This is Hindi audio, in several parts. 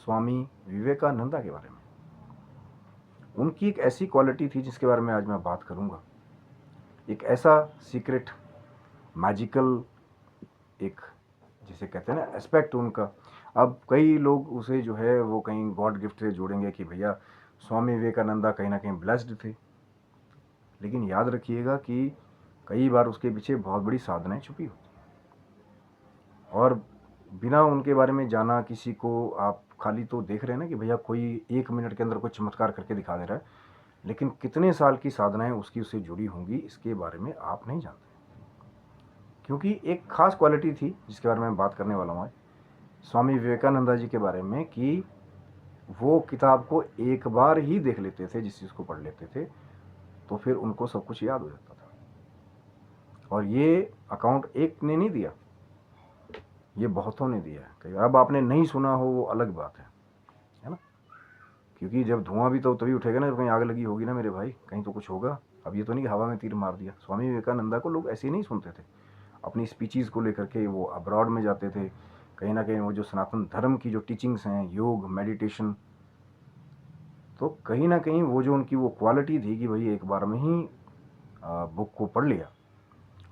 स्वामी विवेकानंदा के बारे में। उनकी एक ऐसी क्वालिटी थी जिसके बारे में आज मैं बात करूंगा। एक ऐसा सीक्रेट मैजिकल, एक जिसे कहते हैं ना एस्पेक्ट उनका। अब कई लोग उसे जो है वो कहीं गॉड गिफ्ट से जोड़ेंगे कि भैया स्वामी विवेकानंदा कहीं ना कहीं ब्लेस्ड थे, लेकिन याद रखिएगा कि कई बार उसके पीछे बहुत बड़ी साधनाएं छुपी होती हैं। और बिना उनके बारे में जाना किसी को आप खाली तो देख रहे हैं ना कि भैया कोई 1 मिनट के अंदर कोई चमत्कार करके दिखा दे रहा है, लेकिन कितने साल की साधनाएं उसकी उससे जुड़ी होंगी इसके बारे में आप नहीं जानते। क्योंकि एक खास क्वालिटी थी जिसके बारे में मैं बात करने वाला हूँ आज स्वामी विवेकानंदा जी के बारे में, कि वो किताब को एक बार ही देख लेते थे, जिस चीज़ को पढ़ लेते थे तो फिर उनको सब कुछ याद हो जाता था। और ये अकाउंट एक ने नहीं दिया, ये बहुतों ने दिया है। कई अब आपने नहीं सुना हो वो अलग बात है ना, क्योंकि जब धुआं भी तो तभी उठेगा ना जब कहीं आग लगी होगी ना मेरे भाई, कहीं तो कुछ होगा। अब ये तो नहीं कि हवा में तीर मार दिया। स्वामी विवेकानंदा को लोग ऐसे ही नहीं सुनते थे। अपनी स्पीचीज़ को लेकर के वो अब्रॉड में जाते थे, कहीं ना कहीं वो जो सनातन धर्म की जो टीचिंग्स हैं, योग, मेडिटेशन, तो कहीं ना कहीं वो जो उनकी वो क्वालिटी थी कि भाई एक बार में ही बुक को पढ़ लिया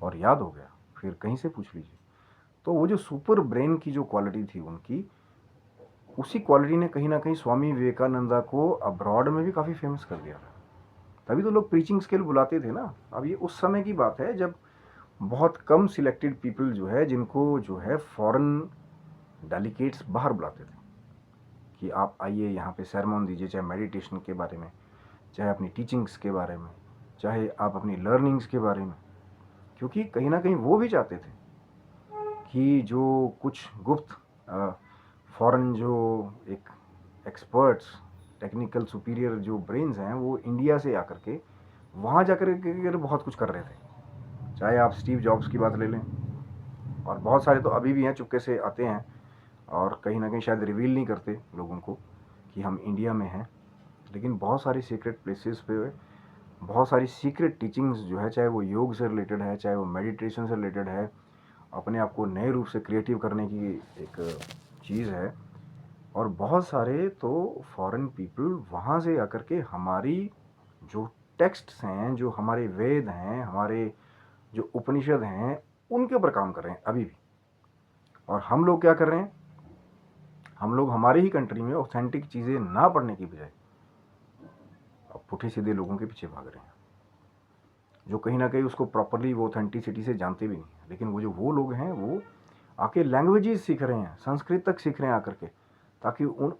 और याद हो गया, फिर कहीं से पूछ लीजिए। तो वो जो सुपर ब्रेन की जो क्वालिटी थी उनकी, उसी क्वालिटी ने कहीं ना कहीं स्वामी विवेकानंदा को अब्रॉड में भी काफ़ी फेमस कर दिया था। तभी तो लोग प्रीचिंग स्किल बुलाते थे ना। अब ये उस समय की बात है जब बहुत कम सिलेक्टेड पीपल जो है जिनको जो है फॉरेन डेलीगेट्स बाहर बुलाते थे कि आप आइए यहाँ पे सेरेमन दीजिए, चाहे मेडिटेशन के बारे में, चाहे अपनी टीचिंग्स के बारे में, चाहे आप अपनी लर्निंग्स के बारे में। क्योंकि कहीं ना कहीं वो भी चाहते थे कि जो कुछ गुप्त फॉरेन जो एक एक्सपर्ट्स, टेक्निकल सुपीरियर जो ब्रेन्स हैं, वो इंडिया से आकर के वहाँ जाकर के बहुत कुछ कर रहे थे। चाहे आप स्टीव जॉब्स की बात ले लें, और बहुत सारे तो अभी भी हैं, चुपके से आते हैं और कहीं ना कहीं शायद रिवील नहीं करते लोगों को कि हम इंडिया में हैं, लेकिन बहुत सारी सीक्रेट प्लेसेस पे बहुत सारी सीक्रेट टीचिंग्स जो है, चाहे वो योग से रिलेटेड है, चाहे वो मेडिटेशन से रिलेटेड है, अपने आप को नए रूप से क्रिएटिव करने की एक चीज़ है। और बहुत सारे तो फॉरेन पीपल वहाँ से आकर के हमारी जो टेक्स्ट्स हैं, जो हमारे वेद हैं, हमारे जो उपनिषद हैं, उनके ऊपर काम कर रहे हैं अभी भी। और हम लोग क्या कर रहे हैं, हम लोग हमारी ही कंट्री में ऑथेंटिक चीज़ें ना पढ़ने की बजाय अब पुठे सीधे लोगों के पीछे भाग रहे हैं, जो कहीं ना कहीं उसको प्रॉपरली वो ऑथेंटिसिटी से जानते भी नहीं। लेकिन वो लोग हैं वो आके लैंग्वेजेस सीख रहे हैं, संस्कृत तक सीख रहे हैं आकर के, ताकि